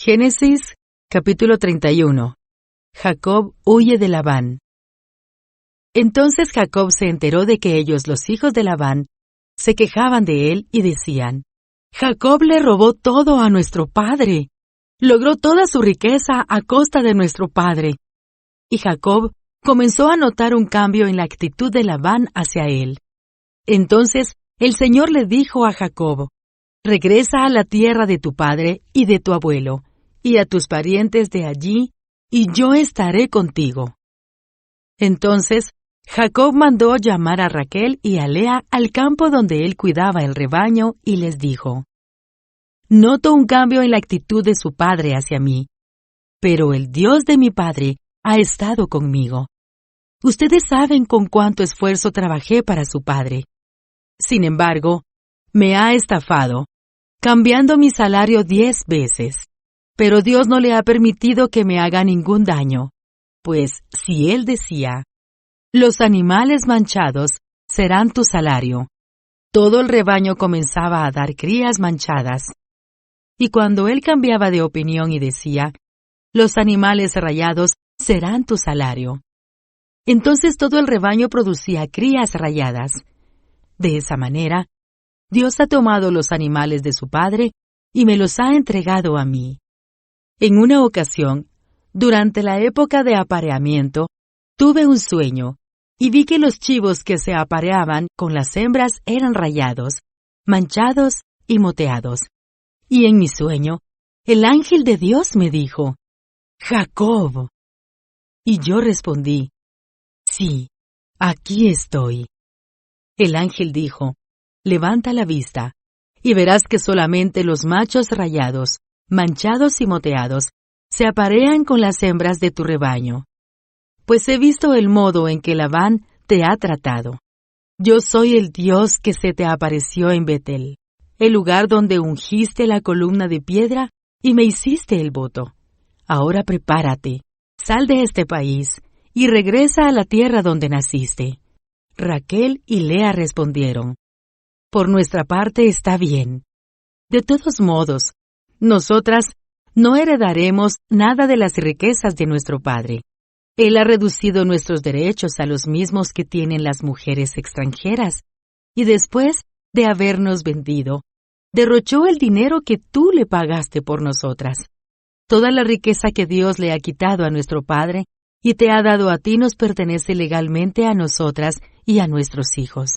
Génesis, capítulo 31. Jacob huye de Labán. Entonces Jacob se enteró de que ellos, los hijos de Labán, se quejaban de él y decían: Jacob le robó todo a nuestro padre. Logró toda su riqueza a costa de nuestro padre. Y Jacob comenzó a notar un cambio en la actitud de Labán hacia él. Entonces el Señor le dijo a Jacob: Regresa a la tierra de tu padre y de tu abuelo, y a tus parientes de allí, y yo estaré contigo. Entonces Jacob mandó llamar a Raquel y a Lea al campo donde él cuidaba el rebaño, y les dijo: Noto un cambio en la actitud de su padre hacia mí, pero el Dios de mi padre ha estado conmigo. Ustedes saben con cuánto esfuerzo trabajé para su padre. Sin embargo, me ha estafado, cambiando mi salario 10 veces. Pero Dios no le ha permitido que me haga ningún daño, pues si Él decía: Los animales manchados serán tu salario, todo el rebaño comenzaba a dar crías manchadas. Y cuando Él cambiaba de opinión y decía: Los animales rayados serán tu salario, entonces todo el rebaño producía crías rayadas. De esa manera, Dios ha tomado los animales de su padre y me los ha entregado a mí. En una ocasión, durante la época de apareamiento, tuve un sueño, y vi que los chivos que se apareaban con las hembras eran rayados, manchados y moteados. Y en mi sueño, el ángel de Dios me dijo: Jacob. Y yo respondí: Sí, aquí estoy. El ángel dijo: Levanta la vista, y verás que solamente los machos rayados, manchados y moteados, se aparean con las hembras de tu rebaño. Pues he visto el modo en que Labán te ha tratado. Yo soy el Dios que se te apareció en Betel, el lugar donde ungiste la columna de piedra y me hiciste el voto. Ahora prepárate, sal de este país y regresa a la tierra donde naciste. Raquel y Lea respondieron: Por nuestra parte está bien. De todos modos, nosotras no heredaremos nada de las riquezas de nuestro padre. Él ha reducido nuestros derechos a los mismos que tienen las mujeres extranjeras, y después de habernos vendido, derrochó el dinero que tú le pagaste por nosotras. Toda la riqueza que Dios le ha quitado a nuestro padre y te ha dado a ti nos pertenece legalmente a nosotras y a nuestros hijos.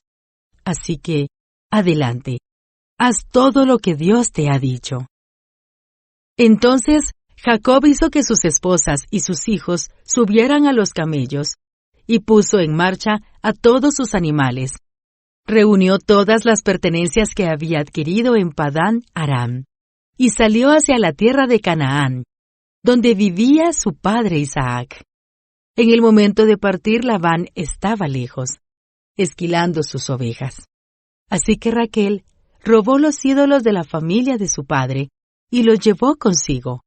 Así que, adelante, haz todo lo que Dios te ha dicho. Entonces Jacob hizo que sus esposas y sus hijos subieran a los camellos, y puso en marcha a todos sus animales. Reunió todas las pertenencias que había adquirido en Padán Aram, y salió hacia la tierra de Canaán, donde vivía su padre Isaac. En el momento de partir, Labán estaba lejos, esquilando sus ovejas. Así que Raquel robó los ídolos de la familia de su padre y los llevó consigo.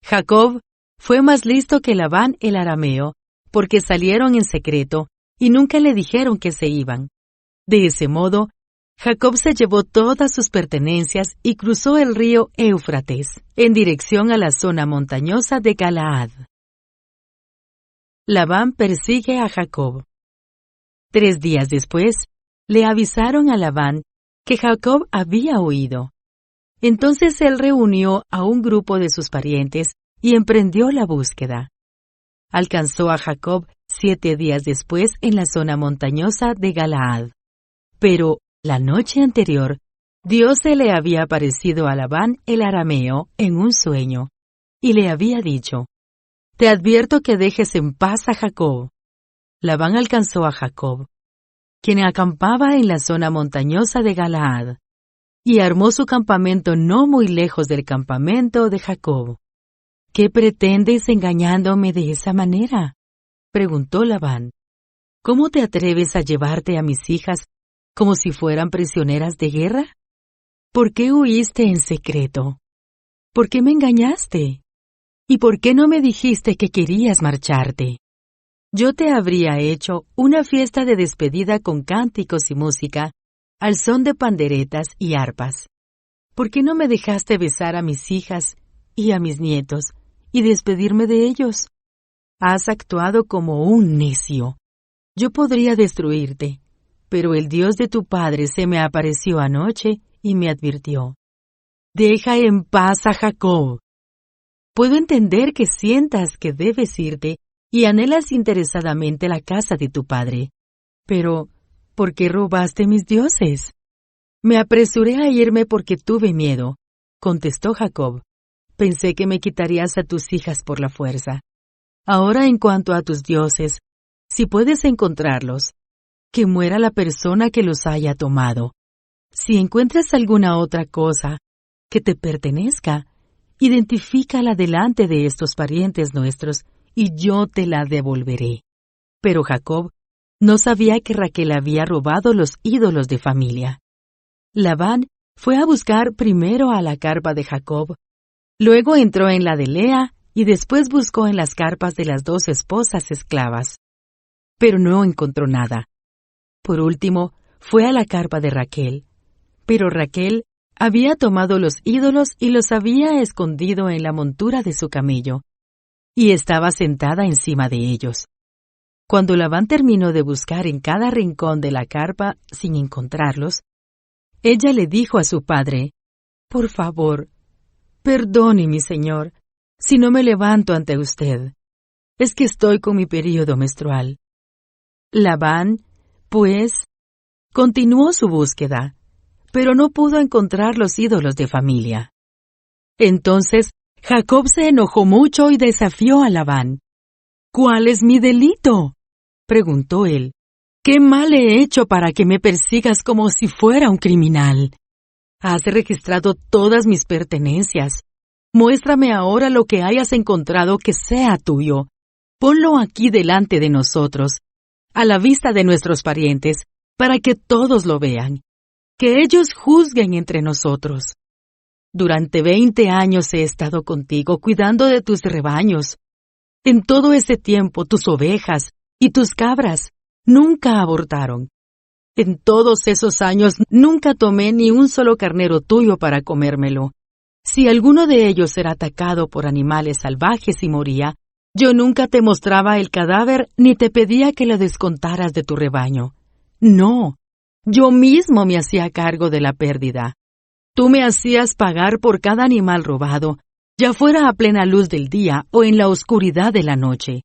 Jacob fue más listo que Labán el arameo, porque salieron en secreto y nunca le dijeron que se iban. De ese modo, Jacob se llevó todas sus pertenencias y cruzó el río Éufrates, en dirección a la zona montañosa de Galaad. Labán persigue a Jacob. 3 días después, le avisaron a Labán que Jacob había huido. Entonces él reunió a un grupo de sus parientes y emprendió la búsqueda. Alcanzó a Jacob 7 días después en la zona montañosa de Galaad. Pero la noche anterior, Dios se le había aparecido a Labán el arameo en un sueño, y le había dicho: Te advierto que dejes en paz a Jacob. Labán alcanzó a Jacob, quien acampaba en la zona montañosa de Galaad, y armó su campamento no muy lejos del campamento de Jacob. ¿Qué pretendes engañándome de esa manera?, preguntó Labán. ¿Cómo te atreves a llevarte a mis hijas como si fueran prisioneras de guerra? ¿Por qué huiste en secreto? ¿Por qué me engañaste? ¿Y por qué no me dijiste que querías marcharte? Yo te habría hecho una fiesta de despedida con cánticos y música, al son de panderetas y arpas. ¿Por qué no me dejaste besar a mis hijas y a mis nietos, y despedirme de ellos. Has actuado como un necio. Yo podría destruirte, pero el Dios de tu padre se me apareció anoche y me advirtió: deja en paz a Jacob. Puedo entender que sientas que debes irte y anhelas interesadamente la casa de tu padre. Pero, ¿por qué robaste mis dioses? Me apresuré a irme porque tuve miedo, contestó Jacob. Pensé que me quitarías a tus hijas por la fuerza. Ahora, en cuanto a tus dioses, si puedes encontrarlos, que muera la persona que los haya tomado. Si encuentras alguna otra cosa que te pertenezca, identifícala delante de estos parientes nuestros y yo te la devolveré. Pero Jacob no sabía que Raquel había robado los ídolos de familia. Labán fue a buscar primero a la carpa de Jacob, luego entró en la de Lea y después buscó en las carpas de las 2 esposas esclavas. Pero no encontró nada. Por último, fue a la carpa de Raquel. Pero Raquel había tomado los ídolos y los había escondido en la montura de su camello, y estaba sentada encima de ellos. Cuando Labán terminó de buscar en cada rincón de la carpa sin encontrarlos, ella le dijo a su padre: por favor, perdone, mi señor, si no me levanto ante usted. Es que estoy con mi período menstrual. Labán, pues, continuó su búsqueda, pero no pudo encontrar los ídolos de familia. Entonces, Jacob se enojó mucho y desafió a Labán. ¿Cuál es mi delito?, preguntó él. ¿Qué mal he hecho para que me persigas como si fuera un criminal? Has registrado todas mis pertenencias. Muéstrame ahora lo que hayas encontrado que sea tuyo. Ponlo aquí delante de nosotros, a la vista de nuestros parientes, para que todos lo vean. Que ellos juzguen entre nosotros. Durante 20 años he estado contigo cuidando de tus rebaños. En todo ese tiempo tus ovejas y tus cabras nunca abortaron. En todos esos años nunca tomé ni un solo carnero tuyo para comérmelo. Si alguno de ellos era atacado por animales salvajes y moría, yo nunca te mostraba el cadáver ni te pedía que lo descontaras de tu rebaño. No, yo mismo me hacía cargo de la pérdida. Tú me hacías pagar por cada animal robado, ya fuera a plena luz del día o en la oscuridad de la noche.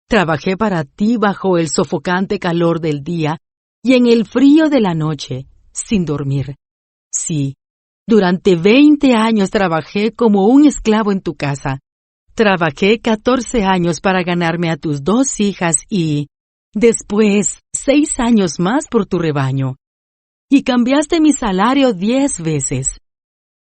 Trabajé para ti bajo el sofocante calor del día y en el frío de la noche, sin dormir. Sí, durante 20 años trabajé como un esclavo en tu casa. Trabajé 14 años para ganarme a tus 2 hijas y, después, 6 años más por tu rebaño. Y cambiaste mi salario 10 veces.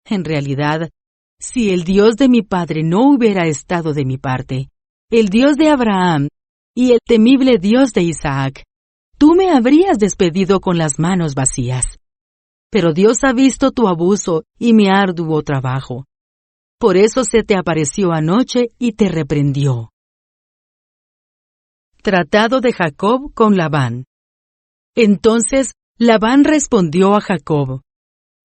En realidad, si el Dios de mi padre no hubiera estado de mi parte, el Dios de Abraham y el temible Dios de Isaac, tú me habrías despedido con las manos vacías. Pero Dios ha visto tu abuso y mi arduo trabajo. Por eso se te apareció anoche y te reprendió. Tratado de Jacob con Labán. Entonces Labán respondió a Jacob: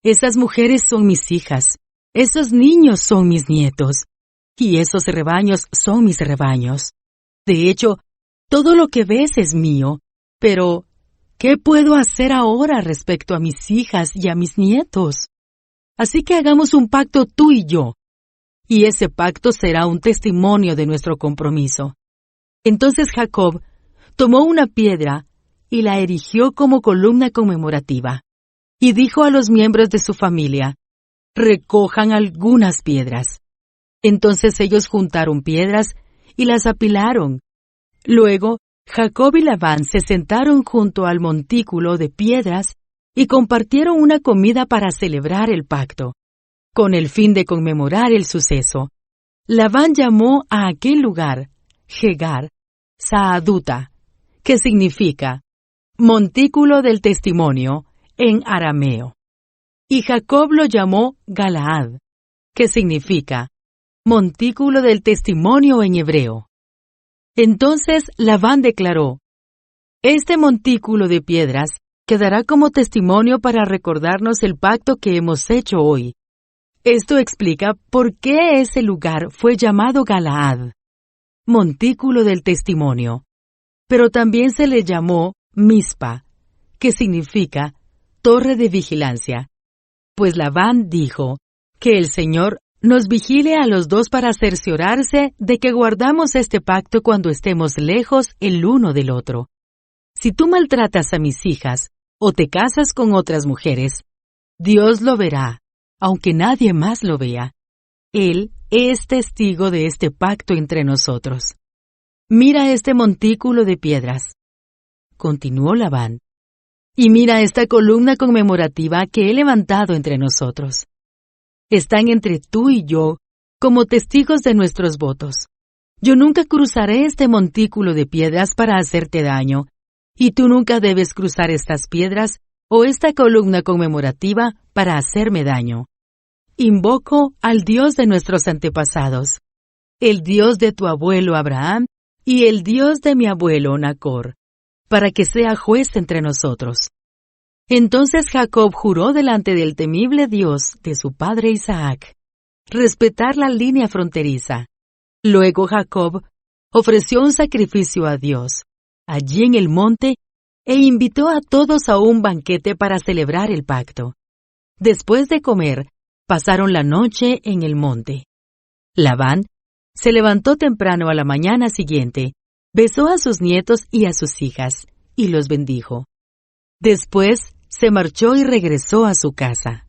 esas mujeres son mis hijas, esos niños son mis nietos, y esos rebaños son mis rebaños. De hecho, todo lo que ves es mío, pero ¿qué puedo hacer ahora respecto a mis hijas y a mis nietos? Así que hagamos un pacto tú y yo, y ese pacto será un testimonio de nuestro compromiso. Entonces Jacob tomó una piedra y la erigió como columna conmemorativa, y dijo a los miembros de su familia: recojan algunas piedras. Entonces ellos juntaron piedras y las apilaron. Luego, Jacob y Labán se sentaron junto al montículo de piedras y compartieron una comida para celebrar el pacto. Con el fin de conmemorar el suceso, Labán llamó a aquel lugar Jegar Saaduta, que significa montículo del testimonio en arameo. Y Jacob lo llamó Galaad, que significa montículo del testimonio en hebreo. Entonces Labán declaró: este montículo de piedras quedará como testimonio para recordarnos el pacto que hemos hecho hoy. Esto explica por qué ese lugar fue llamado Galaad, montículo del testimonio, pero también se le llamó Mizpa, que significa torre de vigilancia, pues Labán dijo que el Señor nos vigile a los dos para cerciorarse de que guardamos este pacto cuando estemos lejos el uno del otro. Si tú maltratas a mis hijas o te casas con otras mujeres, Dios lo verá, aunque nadie más lo vea. Él es testigo de este pacto entre nosotros. Mira este montículo de piedras, continuó Labán, y mira esta columna conmemorativa que he levantado entre nosotros. Están entre tú y yo como testigos de nuestros votos. Yo nunca cruzaré este montículo de piedras para hacerte daño, y tú nunca debes cruzar estas piedras o esta columna conmemorativa para hacerme daño. Invoco al Dios de nuestros antepasados, el Dios de tu abuelo Abraham y el Dios de mi abuelo Nacor, para que sea juez entre nosotros. Entonces Jacob juró delante del temible Dios de su padre Isaac respetar la línea fronteriza. Luego Jacob ofreció un sacrificio a Dios allí en el monte e invitó a todos a un banquete para celebrar el pacto. Después de comer, pasaron la noche en el monte. Labán se levantó temprano a la mañana siguiente, besó a sus nietos y a sus hijas, y los bendijo. Después se marchó y regresó a su casa.